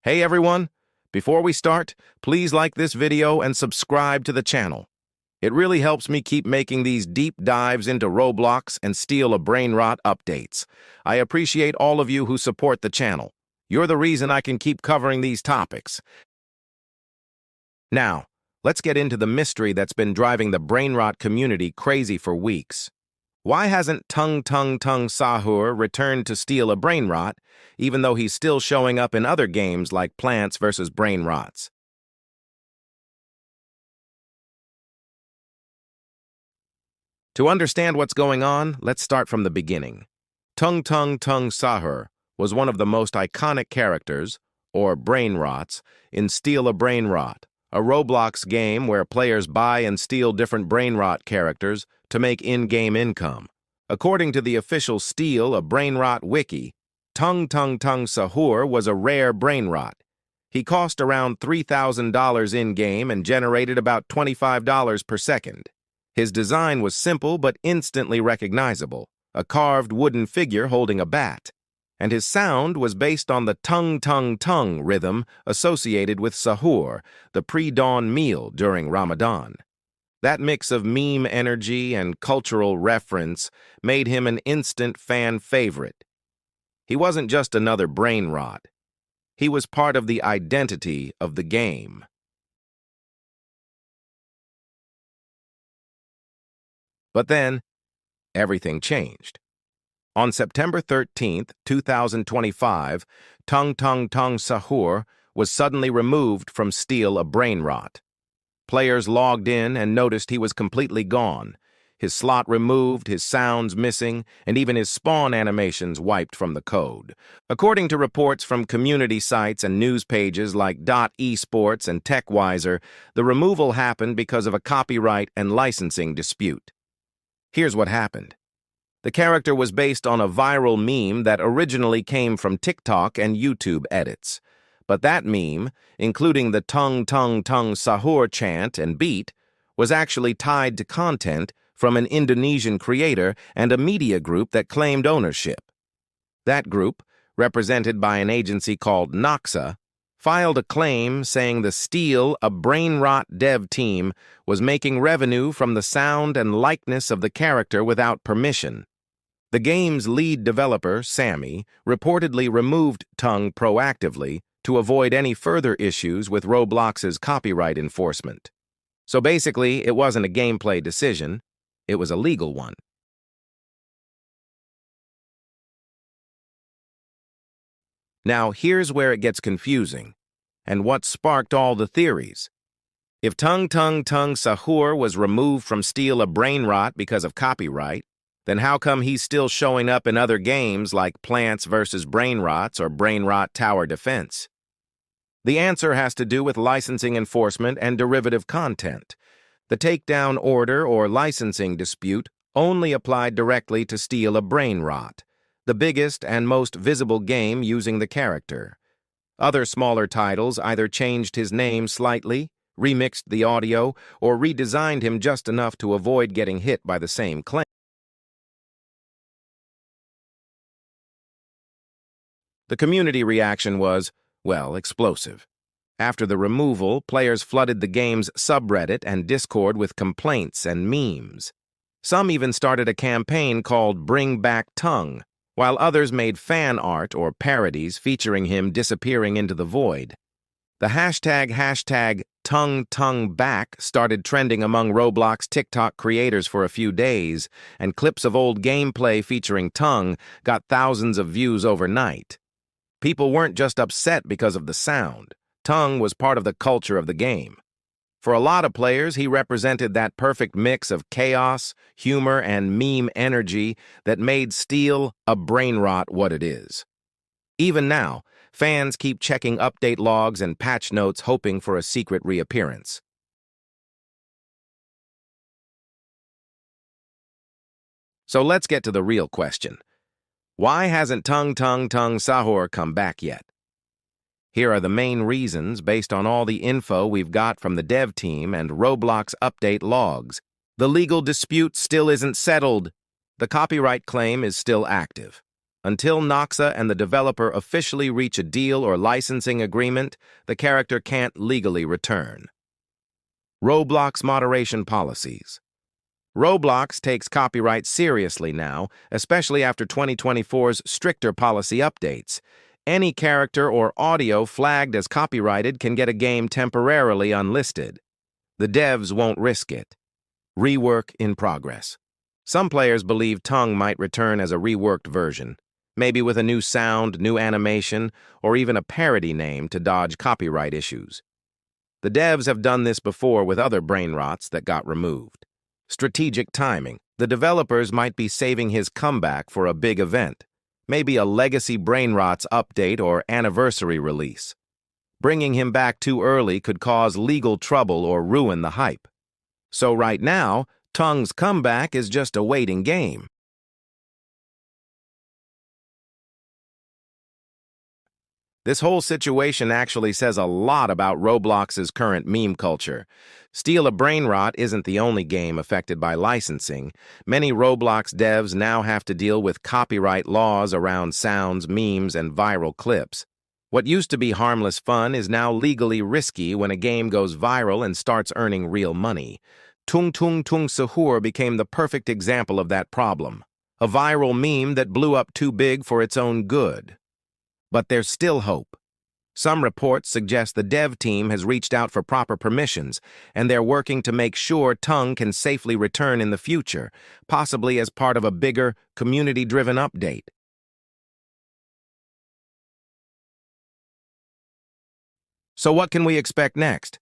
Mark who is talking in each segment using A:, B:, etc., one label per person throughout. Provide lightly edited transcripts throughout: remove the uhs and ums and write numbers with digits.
A: Hey everyone! Before we start, please like this video and subscribe to the channel. It really helps me keep making these deep dives into Roblox and Steal a Brainrot updates. I appreciate all of you who support the channel. You're the reason I can keep covering these topics. Now, let's get into the mystery that's been driving the Brainrot community crazy for weeks. Why hasn't Tung Sahur returned to Steal a Brainrot, even though he's still showing up in other games like Plants vs. Brainrots? To understand what's going on, let's start from the beginning. Tung Sahur was one of the most iconic characters, or Brainrots, in Steal a Brainrot, a Roblox game where players buy and steal different Brainrot characters to make in-game income. According to the official Steal a Brainrot wiki, Tung Sahur was a rare Brainrot. He cost around $3,000 in-game and generated about $25 per second. His design was simple but instantly recognizable, a carved wooden figure holding a bat. And his sound was based on the tung rhythm associated with sahur, the pre-dawn meal during Ramadan. That mix of meme energy and cultural reference made him an instant fan favorite. He wasn't just another Brainrot. He was part of the identity of the game. But then, everything changed. On September 13, 2025, Tung Sahur was suddenly removed from Steal a Brainrot. Players logged in and noticed he was completely gone. His slot removed, his sounds missing, and even his spawn animations wiped from the code. According to reports from community sites and news pages like .esports and TechWiser, the removal happened because of a copyright and licensing dispute. Here's what happened. The character was based on a viral meme that originally came from TikTok and YouTube edits. But that meme, including the tung sahur chant and beat, was actually tied to content from an Indonesian creator and a media group that claimed ownership. That group, represented by an agency called Noxa, filed a claim saying the Steal a Brainrot dev team was making revenue from the sound and likeness of the character without permission. The game's lead developer, Sammy, reportedly removed Tung proactively to avoid any further issues with Roblox's copyright enforcement. So basically, it wasn't a gameplay decision, it was a legal one. Now, here's where it gets confusing, and what sparked all the theories. If Tung Sahur was removed from Steal a Brainrot because of copyright, then how come he's still showing up in other games like Plants vs. Brainrots or Brainrot Tower Defense? The answer has to do with licensing enforcement and derivative content. The takedown order or licensing dispute only applied directly to Steal a Brainrot, the biggest and most visible game using the character. Other smaller titles either changed his name slightly, remixed the audio, or redesigned him just enough to avoid getting hit by the same claim. The community reaction was, well, explosive. After the removal, players flooded the game's subreddit and Discord with complaints and memes. Some even started a campaign called Bring Back Tung, while others made fan art or parodies featuring him disappearing into the void. The hashtag Tung Back started trending among Roblox TikTok creators for a few days, and clips of old gameplay featuring Tung got thousands of views overnight. People weren't just upset because of the sound. Tung was part of the culture of the game. For a lot of players, he represented that perfect mix of chaos, humor, and meme energy that made Steal a Brainrot what it is. Even now, fans keep checking update logs and patch notes hoping for a secret reappearance. So let's get to the real question. Why hasn't Tung Sahur come back yet? Here are the main reasons based on all the info we've got from the dev team and Roblox update logs. The legal dispute still isn't settled. The copyright claim is still active. Until Noxa and the developer officially reach a deal or licensing agreement, the character can't legally return. Roblox moderation policies. Roblox takes copyright seriously now, especially after 2024's stricter policy updates. Any character or audio flagged as copyrighted can get a game temporarily unlisted. The devs won't risk it. Rework in progress. Some players believe Tongue might return as a reworked version, maybe with a new sound, new animation, or even a parody name to dodge copyright issues. The devs have done this before with other brainrots that got removed. Strategic timing. The developers might be saving his comeback for a big event, maybe a Legacy Brainrots update or anniversary release. Bringing him back too early could cause legal trouble or ruin the hype. So right now, Tongue's comeback is just a waiting game. This whole situation actually says a lot about Roblox's current meme culture. Steal a Brainrot isn't the only game affected by licensing. Many Roblox devs now have to deal with copyright laws around sounds, memes, and viral clips. What used to be harmless fun is now legally risky when a game goes viral and starts earning real money. Tung Tung Tung Sahur became the perfect example of that problem. A viral meme that blew up too big for its own good. But there's still hope. Some reports suggest the dev team has reached out for proper permissions, and they're working to make sure Tongue can safely return in the future, possibly as part of a bigger, community-driven update. So what can we expect next?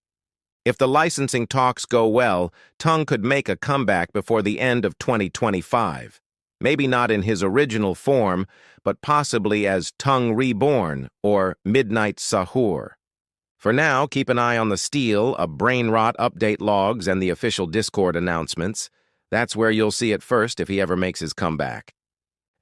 A: If the licensing talks go well, Tongue could make a comeback before the end of 2025. Maybe not in his original form, but possibly as Tongue Reborn or Midnight Sahur. For now, keep an eye on the Steal, a Brainrot update logs, and the official Discord announcements. That's where you'll see it first if he ever makes his comeback.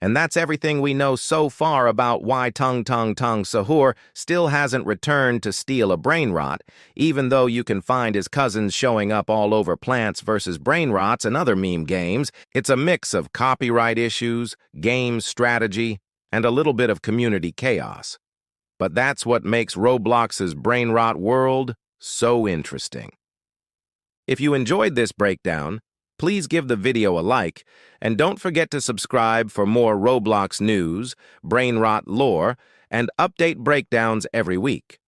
A: And that's everything we know so far about why Tung Tung Tung Sahur still hasn't returned to Steal a Brainrot, even though you can find his cousins showing up all over Plants vs. Brainrots and other meme games. It's a mix of copyright issues, game strategy, and a little bit of community chaos. But that's what makes Roblox's Brainrot world so interesting. If you enjoyed this breakdown, please give the video a like, and don't forget to subscribe for more Roblox news, Brainrot lore, and update breakdowns every week.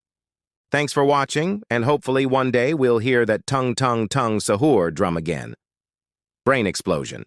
A: Thanks for watching, and hopefully one day we'll hear that Tung Tung Tung Sahur drum again. Brain explosion.